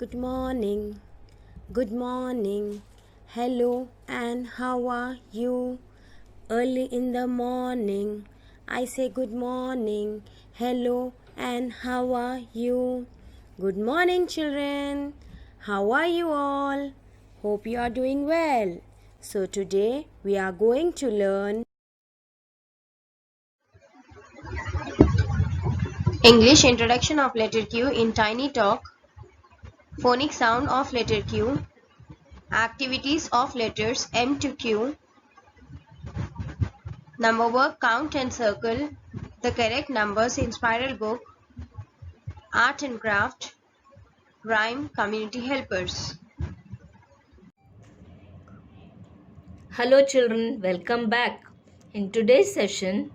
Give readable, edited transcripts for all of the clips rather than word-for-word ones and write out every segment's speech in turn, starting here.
Good morning. Good morning. Hello and how are you? Early in the morning, I say good morning. Hello and how are you? Good morning, children. How are you all? Hope you are doing well. So, today we are going to learn English introduction of letter Q in Tiny Talk, phonic sound of letter Q, activities of letters M to Q, number work, count and circle, the correct numbers in spiral book, art and craft, rhyme, community helpers. Hello children, welcome back. In today's session,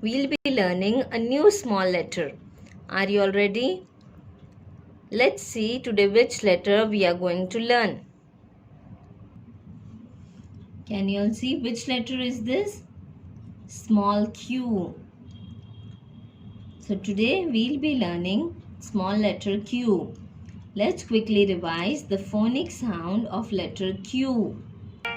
we'll be learning a new small letter. Are you all ready? Let's see today which letter we are going to learn. Can you all see which letter is this? Small q. So today we'll be learning small letter Q. Let's quickly revise the phonic sound of letter Q. The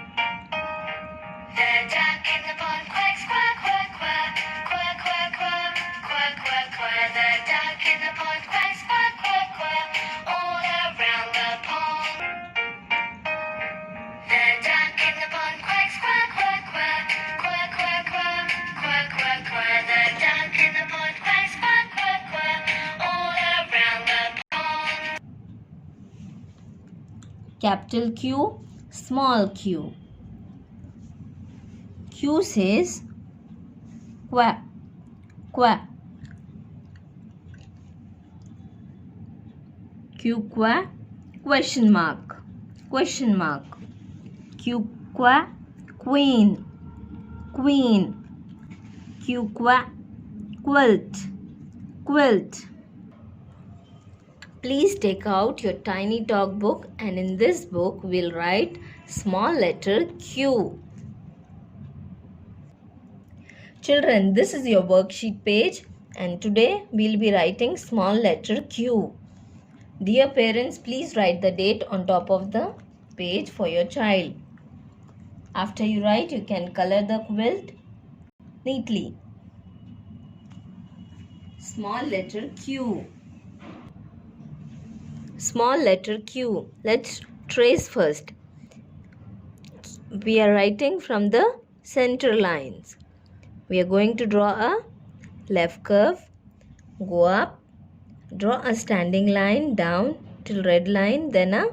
duck in the pond quacks, quack, quack, quack, quack, quack, quack, quack, quack, quack. The duck in the pond quacks, quack, quack, quack, all around the pond. The duck in the pond quacks, quack, quack, quack, quack, quack, quack, quack, quack, quack. The duck in the pond quacks, quack, quack, quack, all around the pond. Capital Q, small q. Q says quack, quack. Q quack, question mark, question mark. Q quack, queen, queen. Q quack, quilt, quilt. Please take out your tiny talk book, and in this book we'll write small letter Q. Children, this is your worksheet page, and today we'll be writing small letter Q. Dear parents, please write the date on top of the page for your child. After you write, you can color the quilt neatly. Small letter Q. Small letter Q. Let's trace first. We are writing from the center lines. We are going to draw a left curve, go up, draw a standing line down till red line, then a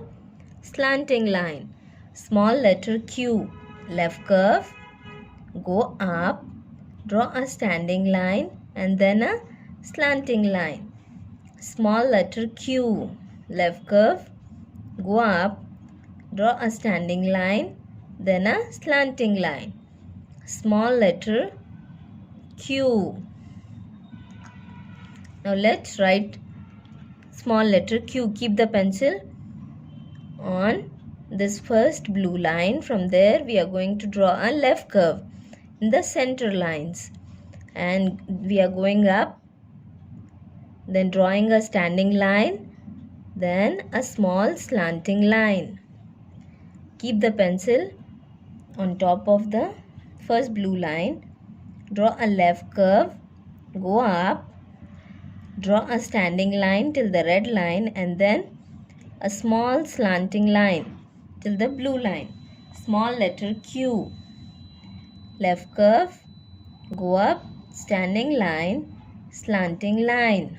slanting line. Small letter Q. Left curve, go up, draw a standing line and then a slanting line. Small letter Q. Left curve, go up, draw a standing line, then a slanting line. Small letter Q. Now let's write small letter Q. Keep the pencil on this first blue line. From there we are going to draw a left curve in the center lines, and we are going up, then drawing a standing line, then a small slanting line. Keep the pencil on top of the first blue line, draw a left curve, go up, draw a standing line till the red line and then a small slanting line till the blue line. Small letter Q. Left curve, go up, standing line, slanting line.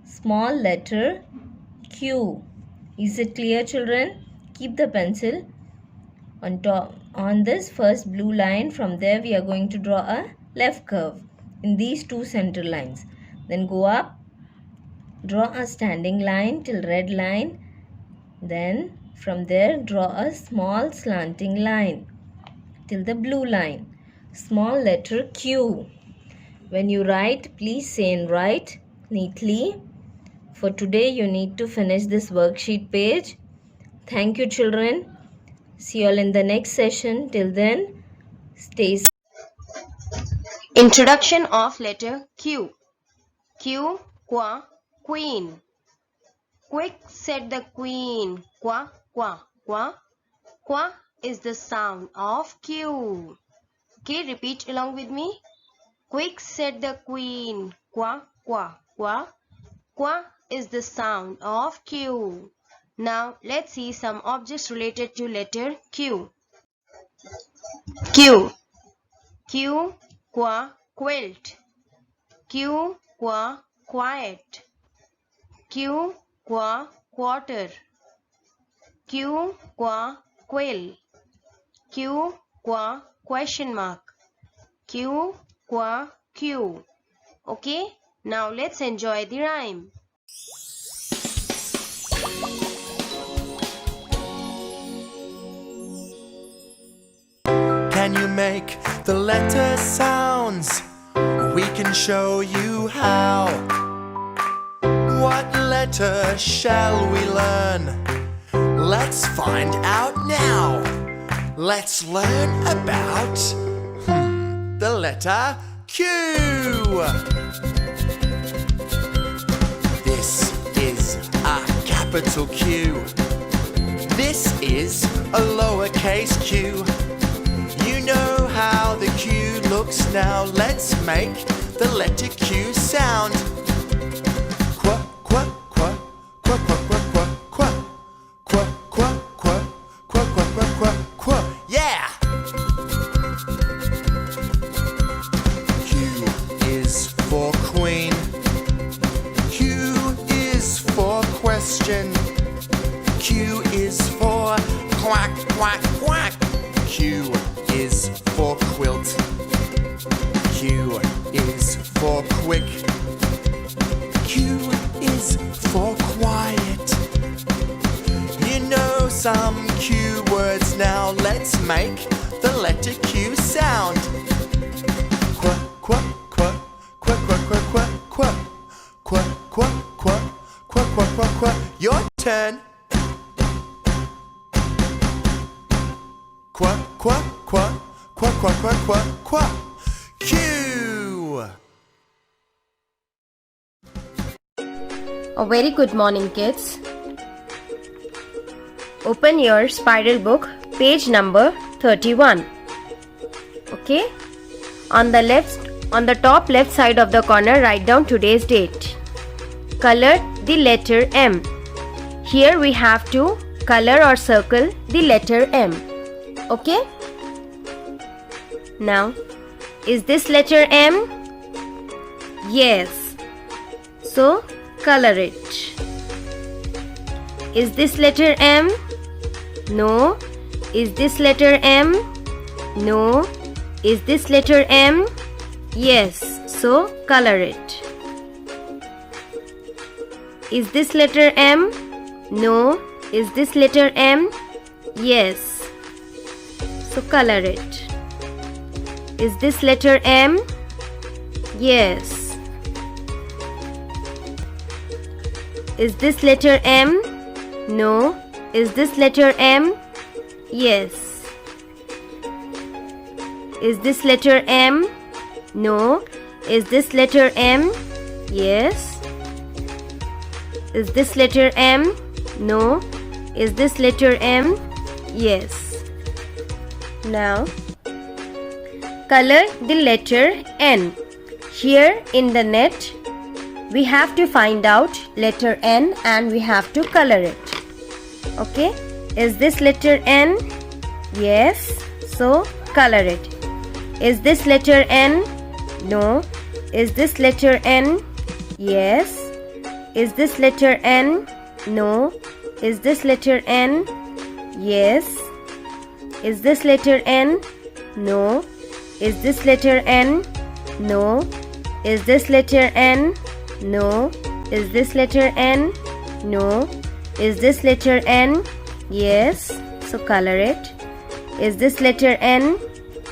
Small letter Q. Is it clear, children? Keep the pencil on top on this first blue line. From there we are going to draw a left curve in these two center lines. Then go up, draw a standing line till red line. Then from there draw a small slanting line till the blue line. Small letter Q. When you write, please say and write neatly. For today, you need to finish this worksheet page. Thank you, children. See you all in the next session. Till then, stay safe. Introduction of letter Q. Q, qua, queen. Quick, said the queen. Quack, quack, quack. Quack is the sound of Q. Okay, repeat along with me. Quick, said the queen. Quack, quack, quack. Quack is the sound of Q. Now, let's see some objects related to letter Q. Q. Q, qua, quilt. Q, qua, quiet. Q, qua, quarter. Q, qua, quill. Q, qua, question mark. Q, qua, Q. Okay, now let's enjoy the rhyme. Can you make the letter sounds? We can show you how. What letter shall we learn? Let's find out now. Let's learn about the letter Q. This is a capital Q. This is a lowercase q. You know how the Q looks now. Let's make the letter Q sound. Qua, qua, qua, qua, qua, qua, qua, qua, qua, qua, qua, qua, qua, qua, qua, qua. Yeah! Q is for queen. Q is for question. Q is for quack, quack, quack. Q is for quilt. Q is for quick. Q is for quiet. You know some Q words now. Let's make the letter Q sound. Qua, qua, qua, qua, qua, qua, qua, qua, qua, qua, qua, qua, qua, qua. Your turn. Qua, qua, qua, qua, qua, qua, qua, qua. Q. A very good morning, kids. Open your spiral book, page number 31. Okay? On the top left side of the corner, write down today's date. Color the letter M. Here we have to color or circle the letter M. Okay? Now, is this letter M? Yes. So, color it. Is this letter M? No. Is this letter M? No. Is this letter M? Yes. So, color it. Is this letter M? No. Is this letter M? Yes. So, color it. Is this letter M? Yes. Is this letter M? No. Is this letter M? Yes. Is this letter M? No. Is this letter M? Yes. Is this letter M? No. Is this letter M? Yes. Now, color the letter N. Here in the net, we have to find out letter N and we have to color it. Okay? Is this letter N? Yes. So, color it. Is this letter N? No. Is this letter N? Yes. Is this letter N? No. Is this letter N? Yes. Is this letter N? No. Is this letter N? No. Is this letter N? No. Is this letter N? No. Is this letter N? Yes. So color it. Is this letter N?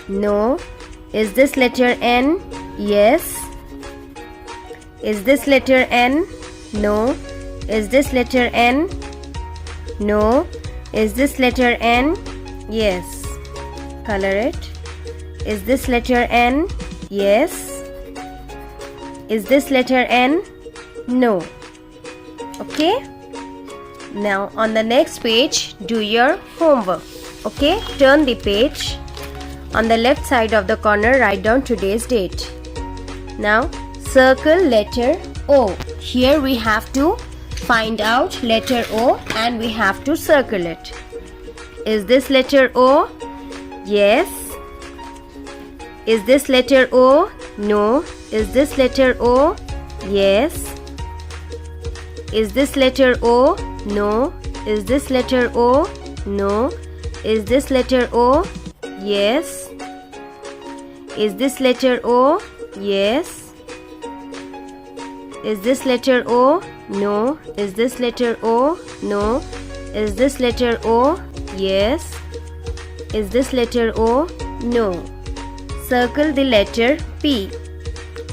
No. Is this letter N? Yes. Is this letter N? No. Is this letter N? No. Is this letter N? Yes. Color it. Is this letter N? Yes. Is this letter N? No. Okay? Now on the next page, do your homework. Okay, turn the page. On the left side of the corner, write down today's date. Now circle letter O. Here we have to find out letter O and we have to circle it. Is this letter O? Yes. Is this letter O? No. Is this letter O? Yes. Is this letter O? No. Is this letter O? No. Is this letter O? Yes. Is this letter O? Yes. Is this letter O? No. Is this letter O? No. Is this letter O? Yes. Is this letter O? No. Circle the letter P.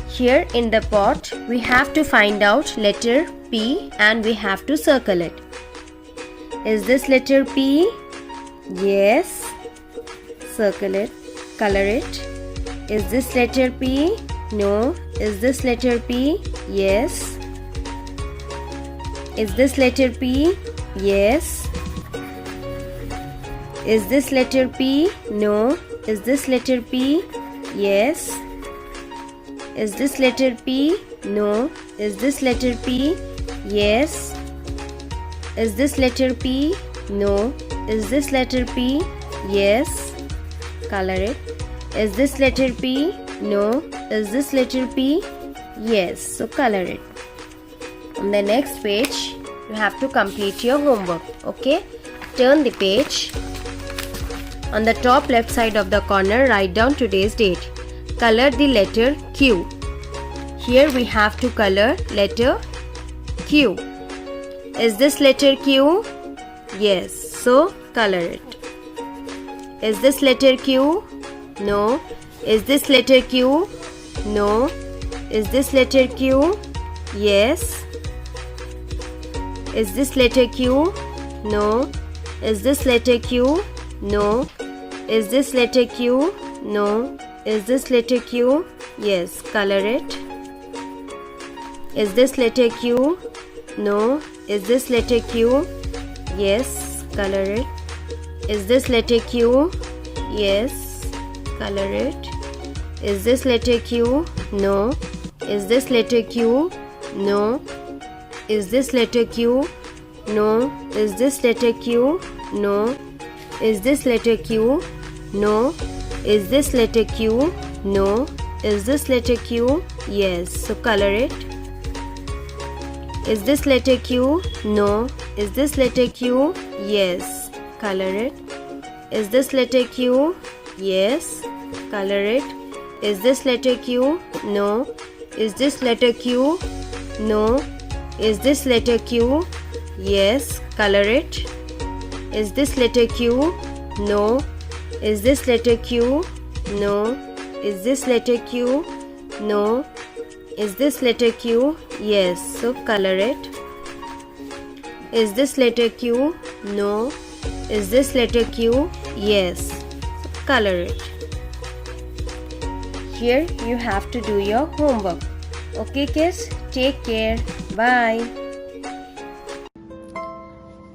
Here in the pot, we have to find out letter P and we have to circle it. Is this letter P? Yes. Circle it. Color it. Is this letter P? No. Is this letter P? Yes. Is this letter P? Yes. Is this letter P? No. Is this letter P? Yes. Is this letter P? No. Is this letter P? Yes. Is this letter P? No. Is this letter P? Yes. Color it. Is this letter P? No. Is this letter P? Yes. So color it. On the next page, you have to complete your homework. Okay? Turn the page. On the top left side of the corner, write down today's date. Color the letter Q. Here we have to color letter Q. Is this letter Q? Yes. So color it. Is this letter Q? No. Is this letter Q? No. Is this letter Q? Yes. Is this letter Q? No. Is this letter Q? No. Is this letter Q? No. Is this letter Q? Yes. Color it. Is this letter Q? No. Is this letter Q? Yes. Color it. Is this letter Q? Yes. Color it. Is this letter Q? No. Is this letter Q? No. Is this letter Q? No. Is this letter Q? No. Is this letter Q? No. Is this letter Q? No. Is this letter Q? Yes. So color it. Is this letter Q? No. Is this letter Q? Yes. Color it. Is this letter Q? Yes. Color it. Is this letter Q? No. Is this letter Q? No. Is this letter Q? Yes. Color it. Is this letter Q? No. Is this letter Q? No. Is this letter Q? No. Is this letter Q? Yes. So color it. Is this letter Q? No. Is this letter Q? Yes. So color it. Here you have to do your homework. Okay kids, take care. Bye.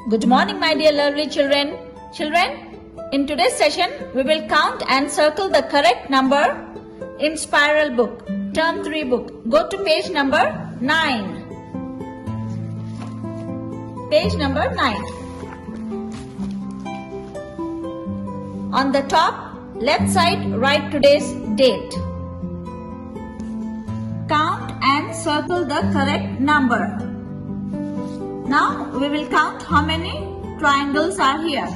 Good morning, my dear lovely children. Children, in today's session, we will count and circle the correct number in spiral book, term 3 book. Go to page number 9. Page number 9. On the top left side, write today's date. Count and circle the correct number. Now we will count how many triangles are here.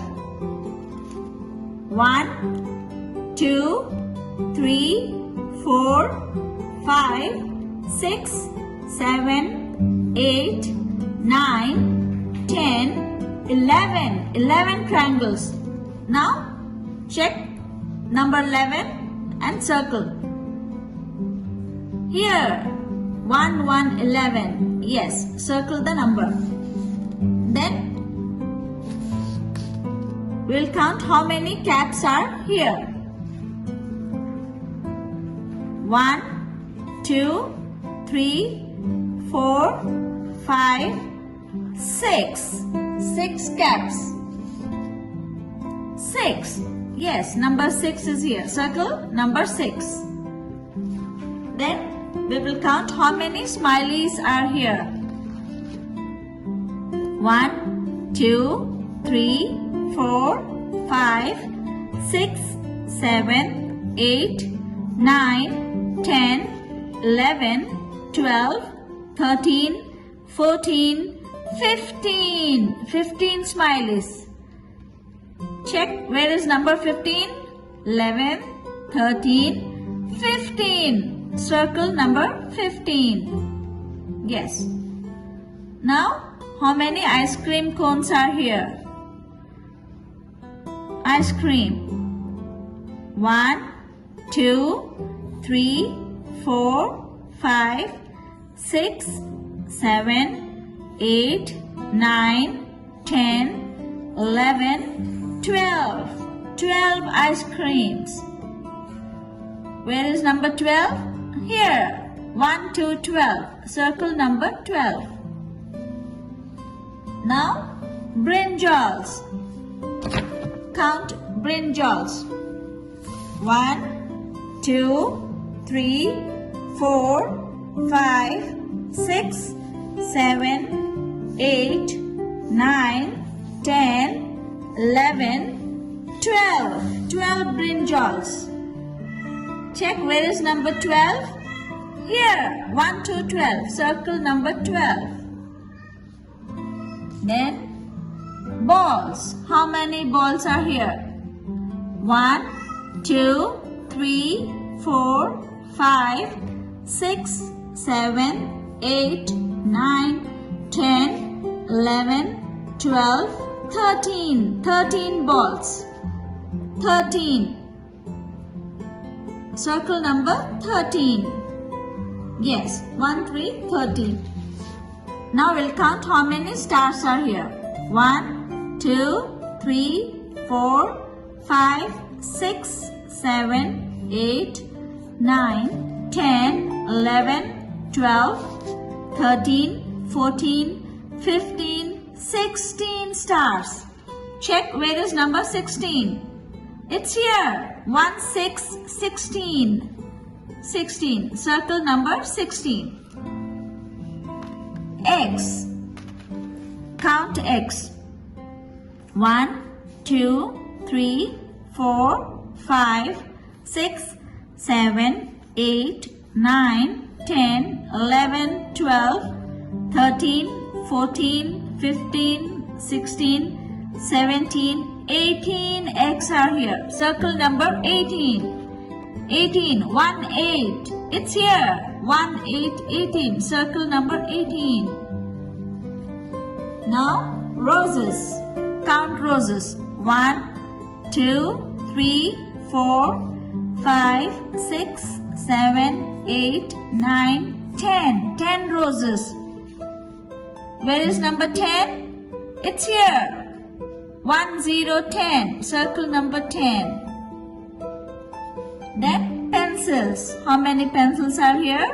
1, 2, 3, 4, 5, 6, 7, 8, 9, 10, 11. 11 triangles. Now check number 11 and circle. Here 1, 1, 11. Yes, circle the number. Then we'll count how many caps are here. 1, 2, 3, 4, 5, 6, 6 caps. 6. Yes, number 6 is here. Circle number 6. Then we will count how many smileys are here. 1, 2, 3, 4, 5, 6, 7, 8, 9, 10, 11, 12, 13, 14, 15. 15 smileys. Check where is number 15? 11, 13, 15. Circle number 15. Yes. Now, how many ice cream cones are here? Ice cream. 1, 2, 3, 4, 5, 6, 7, 8, 9, 10, 11, 12. 12 ice creams. Where is number 12? Here. 1, 2, 12. Circle number 12. Now, brinjals. Count brinjals. 1, 2, 3, 4, 5, 6, 7, 8, 9, 10, 11, 12. 12 brinjals. Check where is number 12? Here. 1, 2, 12. Circle number 12. Then balls. How many balls are here? 1, 2, 3, 4, 5, 6, 7, 8, 9, 10, 11, 12, 13. 13 balls. 13. Circle number 13. Yes, 1, 3, 13. Now we'll count how many stars are here. 1, 2, 3, 4, 5, 6, 7, 8, 9, 10, 11, 12, 13, 14, 15, 16 stars. Check where is number 16. It's here. 1, 6, 16. 16. Circle number 16. Eggs. Count eggs. 1, 2, 3, 4, 5, 6, 7, 8, 9, 10, 11, 12, 13, 14, 15, 16, 17, 18 eggs are here. Circle number 18. 18. 1, 8. It's here. 1, 8, 18. Circle number 18. Now, roses. Count roses. 1, 2, 3, 4, 5, 6, 7, 8, 9, 10. 10 roses. Where is number 10? It's here. 1, 0, 10. Circle number 10. Then pencils. How many pencils are here?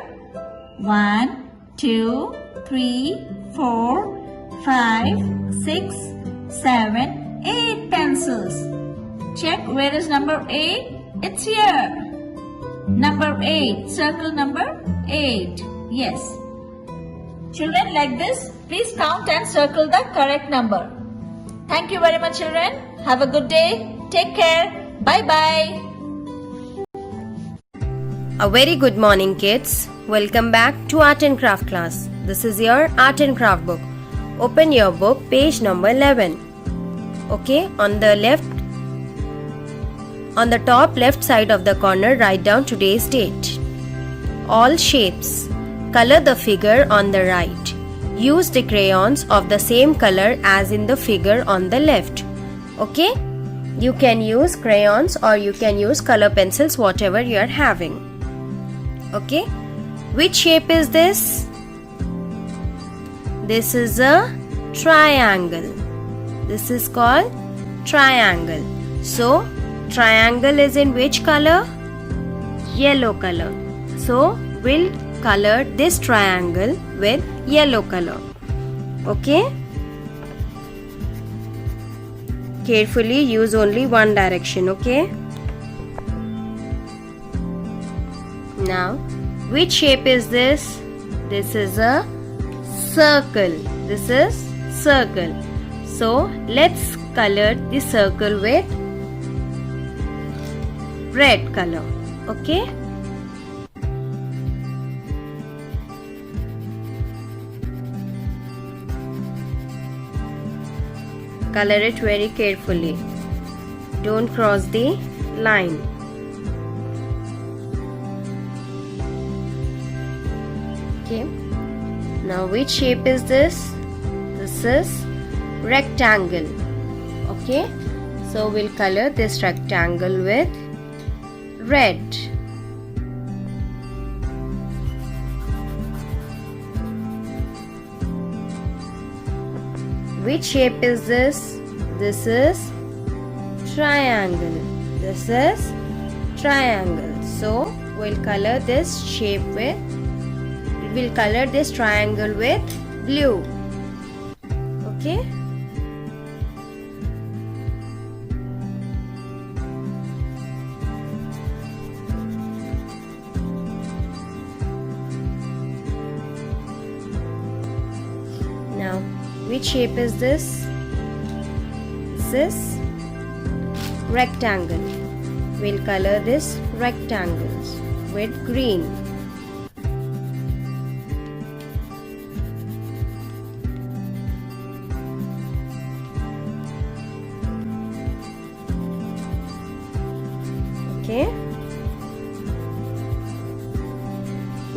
1, 2, 3, 4, 5, 6, 7, 8 pencils. Check where is number 8? It's here. Number 8. Circle number 8. Yes. Children, like this, please count and circle the correct number. Thank you very much, children. Have a good day. Take care. Bye-bye. A very good morning, kids. Welcome back to Art and Craft class. This is your Art and Craft book. Open your book, page number 11. Okay, on the top left side of the corner, write down today's date. All shapes. Color the figure on the right. Use the crayons of the same color as in the figure on the left. Okay? You can use crayons or you can use color pencils, whatever you are having. Okay? Which shape is this? This is a triangle. This is called triangle. So, triangle is in which color? Yellow color. So, we'll color this triangle with yellow color. Okay? carefully use only one direction, okay? Now, which shape is this? This is a circle. This is circle. So, let's color the circle with red color, okay? Color it very carefully. Don't cross the line. Okay. Now which shape is this? This is rectangle. Okay. So we'll color this rectangle with red. Which shape is this? This is triangle. This is triangle. So we'll color this shape with, we'll color this triangle with blue. Okay. Now, which shape is this? This is rectangle. We'll color this rectangles with green. Okay.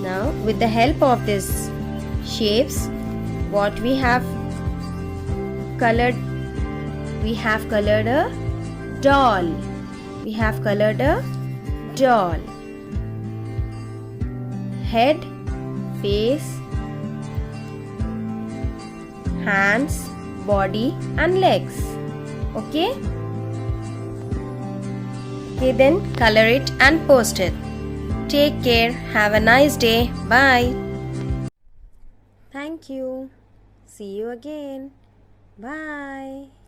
Now, with the help of these shapes, what we have colored a doll. We have colored a doll. Head, face, hands, body and legs. Okay? Okay, then color it and post it. Take care. Have a nice day. Bye. Thank you. See you again. Bye.